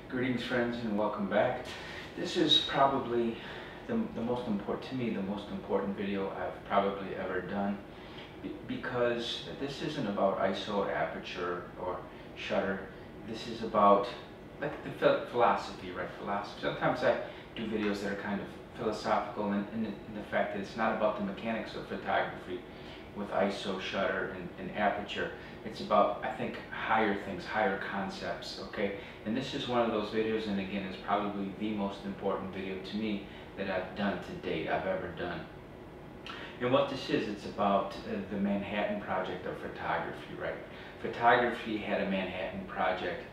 Greetings friends and welcome back. This is probably the most important, to me, the most important video I've probably ever done because this isn't about ISO, aperture, or shutter. This is about like the philosophy, right? Philosophy. Sometimes I do videos that are kind of philosophical in the fact that it's not about the mechanics of photography with ISO, shutter, and aperture. It's about, I think, higher things, higher concepts, okay? And this is one of those videos, and again, it's probably the most important video to me that I've done to date, I've ever done. And what this is, it's about the Manhattan Project of photography, right? Photography had a Manhattan Project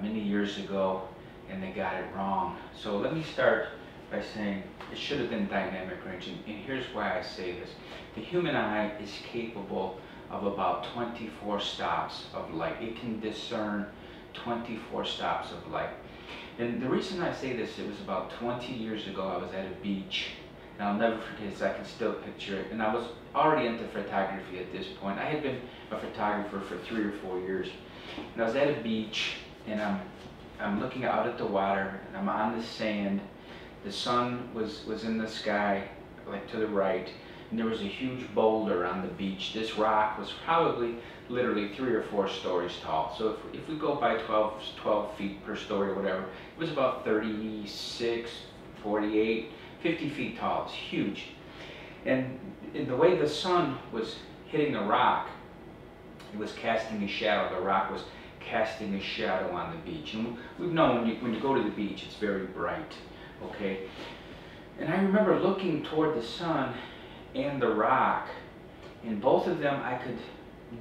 many years ago, and they got it wrong. So let me start by saying it should have been dynamic ranging, and here's why I say this. The human eye is capable of about 24 stops of light. It can discern 24 stops of light. And the reason I say this, it was about 20 years ago. I was at a beach, and I'll never forget this. I can still picture it. And I was already into photography at this point. I had been a photographer for 3 or 4 years. And I was at a beach, and I'm looking out at the water, and I'm on the sand. The sun was in the sky, like to the right, and there was a huge boulder on the beach. This rock was probably literally 3 or 4 stories tall. So if we go by 12 feet per story or whatever, it was about 36, 48, 50 feet tall. It's huge. And in the way the sun was hitting the rock, it was casting a shadow. The rock was casting a shadow on the beach. And we've known when you go to the beach, it's very bright. Okay, and I remember looking toward the sun and the rock, and both of them I could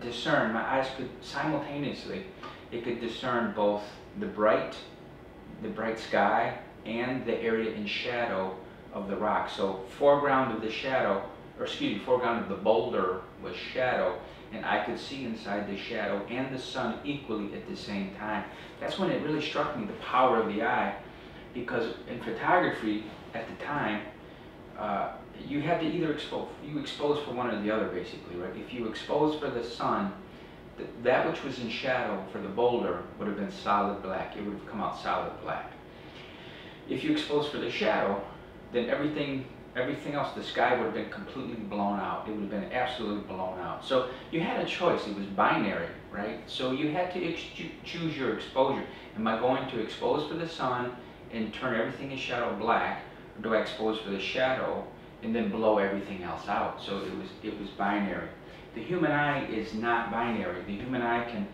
discern. My eyes could simultaneously, it could discern both the bright sky and the area in shadow of the rock. So foreground of the shadow, or excuse me, foreground of the boulder was shadow, and I could see inside the shadow and the sun equally at the same time. That's when it really struck me, the power of the eye. Because in photography at the time, you had to either expose for one or the other, basically, right? If you exposed for the sun, that which was in shadow for the boulder would have been solid black. It would have come out solid black. If you exposed for the shadow, then everything else, the sky would have been completely blown out. It would have been absolutely blown out. So you had a choice. It was binary, right? So you had to choose your exposure. Am I going to expose for the sun and turn everything in shadow black, or do I expose for the shadow and then blow everything else out? So it was binary. The human eye is not binary. The human eye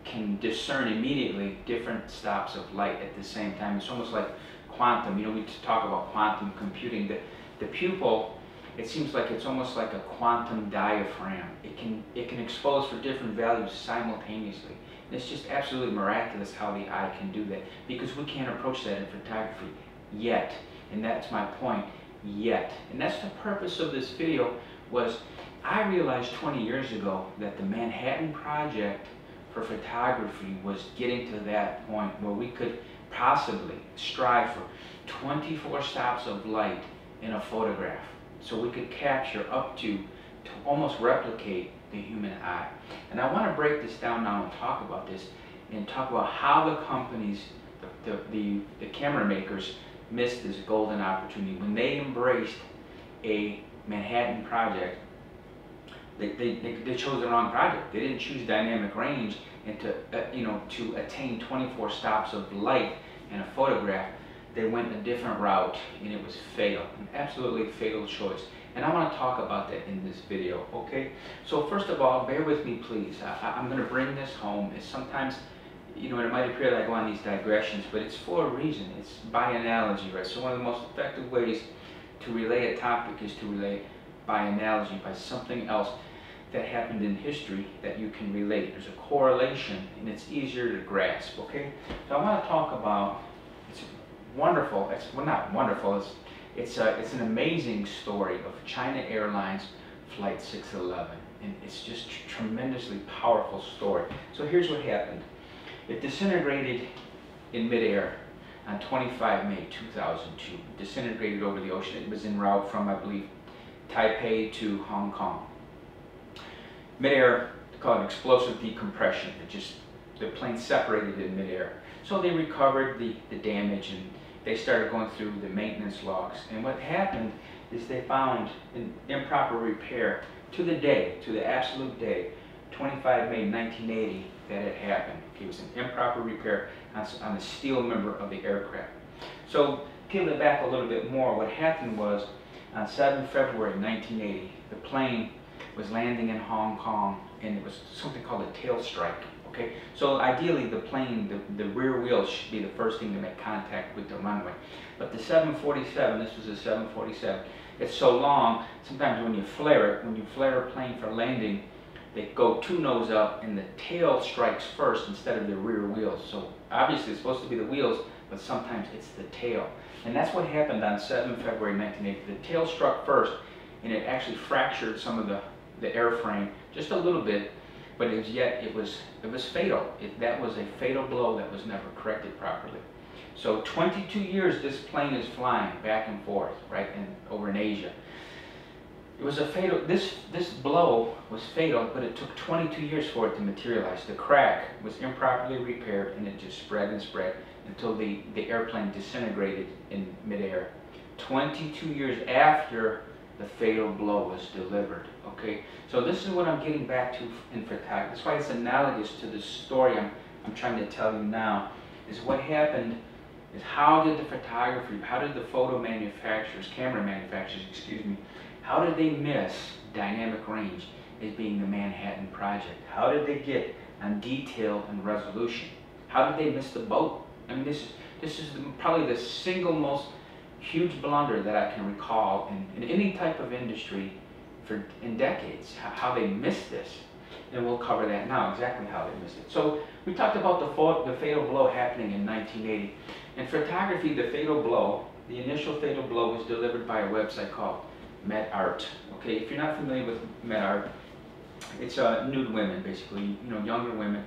can discern immediately different stops of light at the same time. It's almost like quantum. You know, we talk about quantum computing. The pupil, it seems like it's almost like a quantum diaphragm. It can expose for different values simultaneously. It's just absolutely miraculous how the eye can do that, because we can't approach that in photography yet. And that's my point, yet. And that's the purpose of this video. Was I realized 20 years ago that the Manhattan Project for photography was getting to that point where we could possibly strive for 24 stops of light in a photograph. So we could capture up to almost replicate the human eye. And I want to break this down now and talk about this, and talk about how the companies, the camera makers, missed this golden opportunity. When they embraced a Manhattan Project, they chose the wrong project. They didn't choose dynamic range and to attain 24 stops of light in a photograph. They went a different route, and it was fatal, an absolutely fatal choice. And I want to talk about that in this video, okay? So first of all, bear with me, please. I'm going to bring this home. It's sometimes, you know, it might appear that I go on these digressions, but it's for a reason. It's by analogy, right? So one of the most effective ways to relay a topic is to relay by analogy, by something else that happened in history that you can relate. There's a correlation, and it's easier to grasp, okay? So I want to talk about, it's wonderful, well, not wonderful, it's an amazing story of China Airlines Flight 611, and it's just a tremendously powerful story. So here's what happened. It disintegrated in midair on 25 May 2002. Disintegrated over the ocean. It was en route from, I believe, Taipei to Hong Kong. Midair, they call it explosive decompression. It just the plane separated in midair. So they recovered the damage, and they started going through the maintenance logs. And what happened is they found an improper repair to the day, to the absolute day, 25 May 1980, that had happened. It was an improper repair on the steel member of the aircraft. So peel it back a little bit more. What happened was on 7 February 1980, the plane was landing in Hong Kong, and it was something called a tail strike. Okay, so ideally the plane, the rear wheels should be the first thing to make contact with the runway. But the 747, this was a 747, it's so long, sometimes when you flare a plane for landing, they go two nose up and the tail strikes first instead of the rear wheels. So obviously it's supposed to be the wheels, but sometimes it's the tail. And that's what happened on 7 February 1980. The tail struck first, and it actually fractured some of the airframe just a little bit, but it was fatal. That was a fatal blow that was never corrected properly. So 22 years this plane is flying back and forth, right, over in Asia. It was a fatal, this blow was fatal, but it took 22 years for it to materialize. The crack was improperly repaired, and it just spread and spread until the airplane disintegrated in midair. 22 years after the fatal blow was delivered. Okay, so this is what I'm getting back to in photography. That's why it's analogous to the story I'm trying to tell you now. Is what happened is how did the photo manufacturers, camera manufacturers, excuse me, how did they miss dynamic range as being the Manhattan Project? How did they get on detail and resolution? How did they miss the boat? I mean, this is probably the single most huge blunder that I can recall in any type of industry in decades, how they missed this. And we'll cover that now, exactly how they missed it. So we talked about the fatal blow happening in 1980. In photography, the fatal blow, the initial fatal blow, was delivered by a website called MedArt. Okay, if you're not familiar with MedArt, it's nude women, basically, younger women,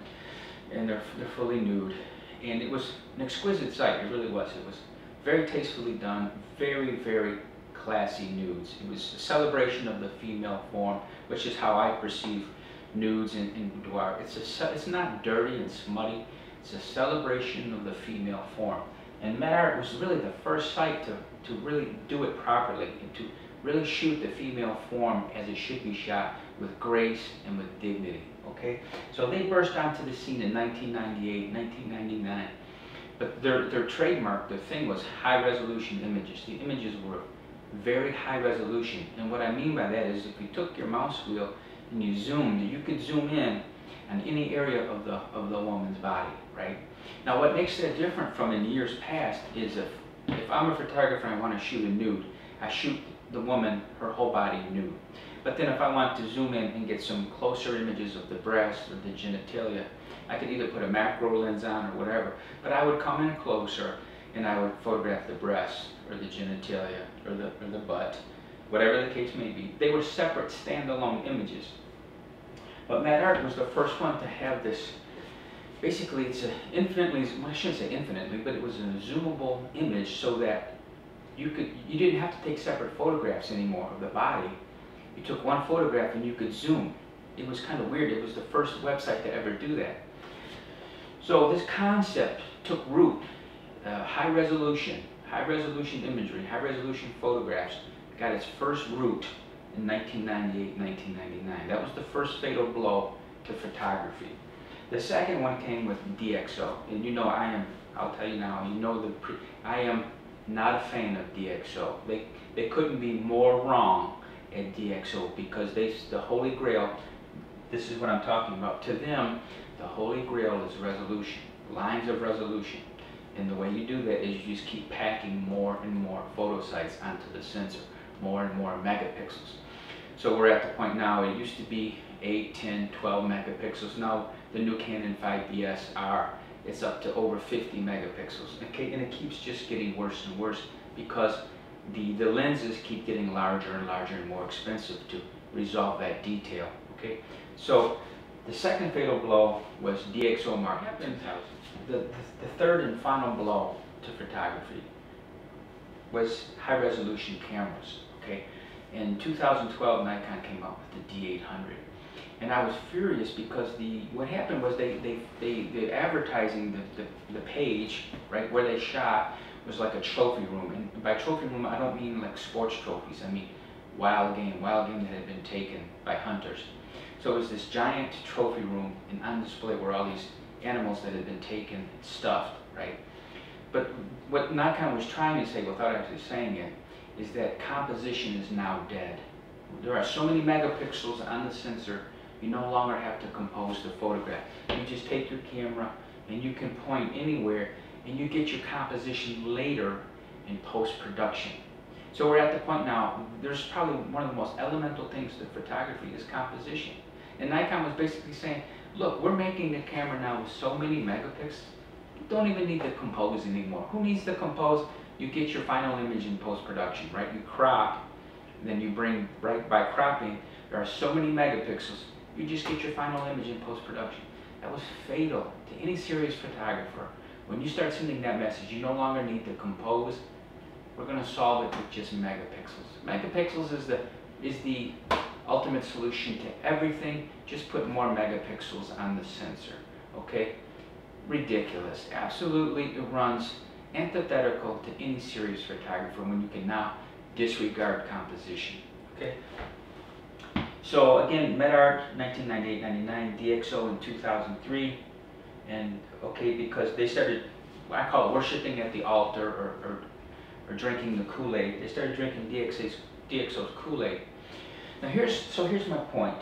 and they're fully nude. And it was an exquisite site, it really was. It was very tastefully done, very, very classy nudes. It was a celebration of the female form, which is how I perceive nudes in boudoir. It's not dirty and smutty. It's a celebration of the female form. And MedArt was really the first site to really do it properly, and to really shoot the female form as it should be shot, with grace and with dignity. Okay, so they burst onto the scene in 1998, 1999. But their trademark, their thing was high resolution images. The images were very high resolution. And what I mean by that is if you took your mouse wheel and you zoomed, you could zoom in on any area of the woman's body, right? Now what makes that different from in years past is if I'm a photographer and I want to shoot a nude, I shoot the woman, her whole body nude. But then if I want to zoom in and get some closer images of the breast or the genitalia, I could either put a macro lens on or whatever, but I would come in closer and I would photograph the breast or the genitalia or the butt, whatever the case may be. They were separate standalone images. But MedArt was the first one to have this. Basically, it's an infinitely, well, I shouldn't say infinitely, but it was a zoomable image so that you didn't have to take separate photographs anymore of the body. You took one photograph and you could zoom. It was kind of weird. It was the first website to ever do that. So this concept took root. High resolution imagery, high resolution photographs got its first root in 1998, 1999. That was the first fatal blow to photography. The second one came with DxO, and I'll tell you now, I am not a fan of DxO. They couldn't be more wrong at DxO, because the Holy Grail, this is what I'm talking about. To them, the Holy Grail is resolution, lines of resolution. And the way you do that is you just keep packing more and more photo sites onto the sensor, more and more megapixels. So we're at the point now, it used to be 8, 10, 12 megapixels. Now the new Canon 5DS-R, it's up to over 50 megapixels. Okay, and it keeps just getting worse and worse because the lenses keep getting larger and larger and more expensive to resolve that detail. Okay, so the second fatal blow was DxO Mark II. The third and final blow to photography was high resolution cameras. Okay, in 2012 Nikon came out with the D800. And I was furious because what happened was the advertising, the page, right, where they shot was like a trophy room. And by trophy room, I don't mean like sports trophies. I mean wild game that had been taken by hunters. So it was this giant trophy room, and on display were all these animals that had been taken, stuffed, right? But what Nikon was trying to say, without actually saying it, is that composition is now dead. There are so many megapixels on the sensor, you no longer have to compose the photograph. You just take your camera and you can point anywhere, and you get your composition later in post-production. So we're at the point now, there's probably one of the most elemental things to photography is composition. And Nikon was basically saying, look, we're making the camera now with so many megapixels, you don't even need to compose anymore. Who needs to compose? You get your final image in post-production, right? You crop, then you bring, right, by cropping, there are so many megapixels, you just get your final image in post-production. That was fatal to any serious photographer. When you start sending that message, you no longer need to compose. We're going to solve it with just megapixels. Megapixels is the ultimate solution to everything. Just put more megapixels on the sensor, okay? Ridiculous. Absolutely, it runs antithetical to any serious photographer when you can now disregard composition, okay? So again, MedArt 1998-99, DxO in 2003, and okay, because they started, I call it worshiping at the altar or drinking the Kool-Aid. They started drinking DxO's Kool-Aid. Now here's my point.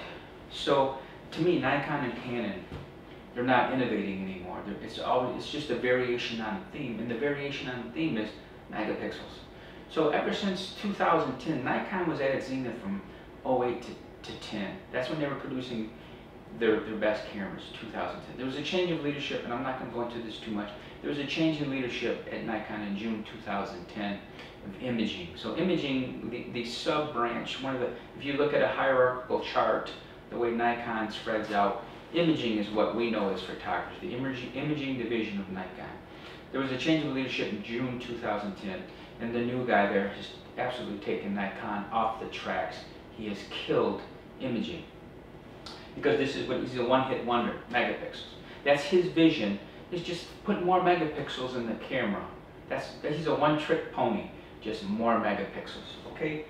So to me, Nikon and Canon, they're not innovating anymore. It's just a variation on a theme, and the variation on the theme is megapixels. So ever since 2010, Nikon was at its zenith from 08 to 10. That's when they were producing their best cameras, 2010. There was a change of leadership, and I'm not going to go into this too much. There was a change in leadership at Nikon in June 2010 of imaging. So imaging, the sub-branch, if you look at a hierarchical chart, the way Nikon spreads out, imaging is what we know as photography, the imaging division of Nikon. There was a change of leadership in June 2010, and the new guy there has absolutely taken Nikon off the tracks. He has killed imaging. Because this is what he's a one-hit wonder, megapixels. That's his vision, is just put more megapixels in the camera. He's a one-trick pony, just more megapixels, okay?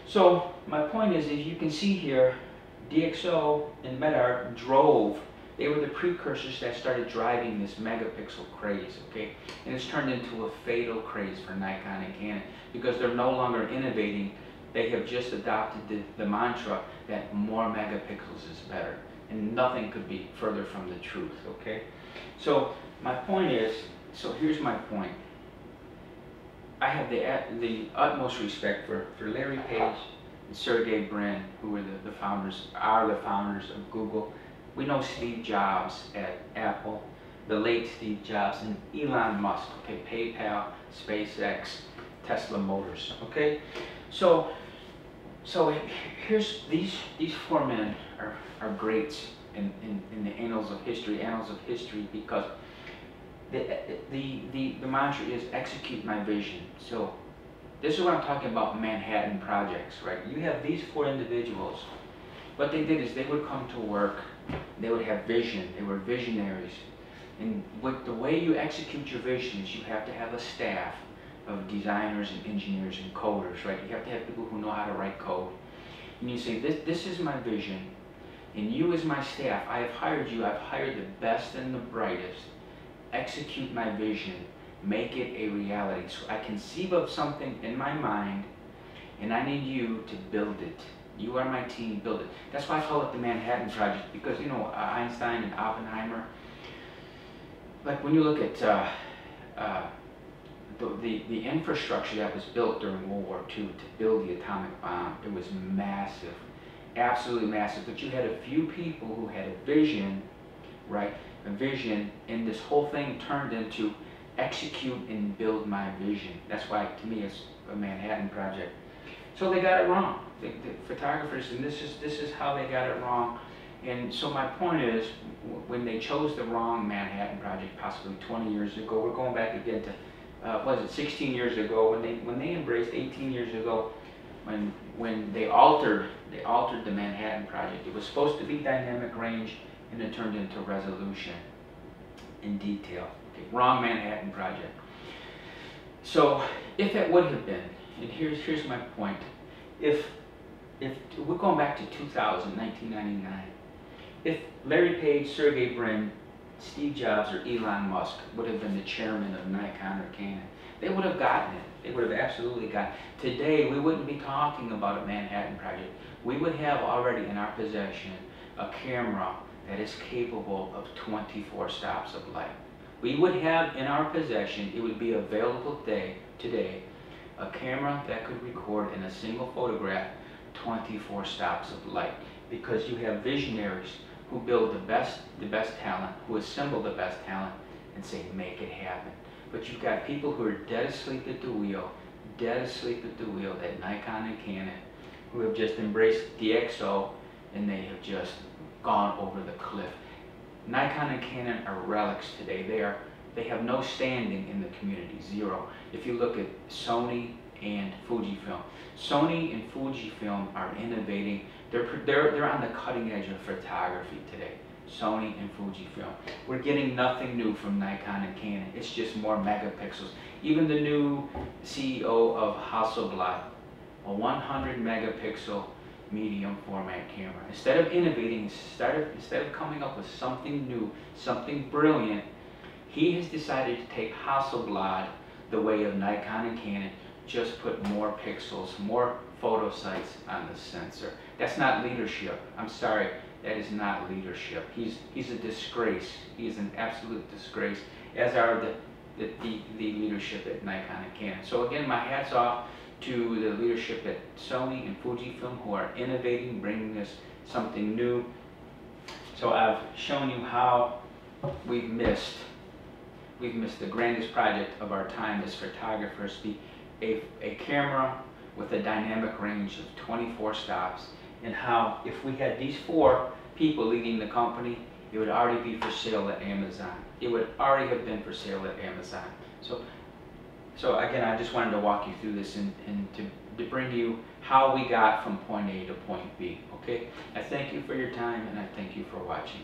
So my point is, as you can see here, DxO and MedArt they were the precursors that started driving this megapixel craze, okay? And it's turned into a fatal craze for Nikon and Canon because they're no longer innovating. They have just adopted the mantra that more megapixels is better. And nothing could be further from the truth, okay? So my point is, so here's my point. I have the utmost respect for Larry Page and Sergey Brin, who are the founders of Google. We know Steve Jobs at Apple, the late Steve Jobs, and Elon Musk, okay, PayPal, SpaceX, Tesla Motors, okay? So here's these four men are greats in the annals of history because the mantra is execute my vision. So this is what I'm talking about, Manhattan projects, right? You have these four individuals. What they did is they would come to work, they would have vision, they were visionaries. And the way you execute your vision is you have to have a staff of designers and engineers and coders, right? You have to have people who know how to write code. And you say, this is my vision, and you as my staff, I have hired you, I've hired the best and the brightest. Execute my vision, make it a reality. So I conceive of something in my mind, and I need you to build it. You are my team, build it. That's why I call it the Manhattan Project, because, you know, Einstein and Oppenheimer, like when you look at the infrastructure that was built during World War II to build the atomic bomb, it was massive, absolutely massive. But you had a few people who had a vision, right? A vision, and this whole thing turned into execute and build my vision. That's why, to me, it's a Manhattan Project. So they got it wrong. The photographers, and this is how they got it wrong. And so my point is, when they chose the wrong Manhattan Project, possibly 20 years ago, we're going back again to, was it 16 years ago, when they embraced 18 years ago, when when they altered the Manhattan Project. It was supposed to be dynamic range, and it turned into resolution in detail. Okay, wrong Manhattan Project. So if it would have been, and here's my point, if we're going back to 2000, 1999, if Larry Page, Sergey Brin, Steve Jobs, or Elon Musk would have been the chairman of Nikon or Canon, they would have gotten it. They would have absolutely gotten it. Today, we wouldn't be talking about a Manhattan Project. We would have already in our possession a camera that is capable of 24 stops of light. We would have in our possession, it would be available today, a camera that could record in a single photograph 24 stops of light, because you have visionaries who build the best talent, who assemble the best talent and say, make it happen. But you've got people who are dead asleep at the wheel at Nikon and Canon, who have just embraced DxO, and they have just gone over the cliff. Nikon and Canon are relics today. They have no standing in the community, zero. If you look at Sony and Fujifilm, Sony and Fujifilm are innovating. They're on the cutting edge of photography today. Sony and Fujifilm. We're getting nothing new from Nikon and Canon. It's just more megapixels. Even the new CEO of Hasselblad, a 100 megapixel medium format camera. Instead of innovating, instead of coming up with something new, something brilliant, he has decided to take Hasselblad the way of Nikon and Canon, just put more pixels, more photo sites on the sensor. That's not leadership. I'm sorry, that is not leadership. He's a disgrace. He is an absolute disgrace, as are the leadership at Nikon and Canon. So again, my hat's off to the leadership at Sony and Fujifilm, who are innovating, bringing us something new. So I've shown you how we've missed the grandest project of our time as photographers, a camera with a dynamic range of 24 stops, and how if we had these 4 people leading the company, it would already be for sale at Amazon. It would already have been for sale at Amazon. So again, I just wanted to walk you through this and to bring you how we got from point A to point B, okay? I thank you for your time, and I thank you for watching.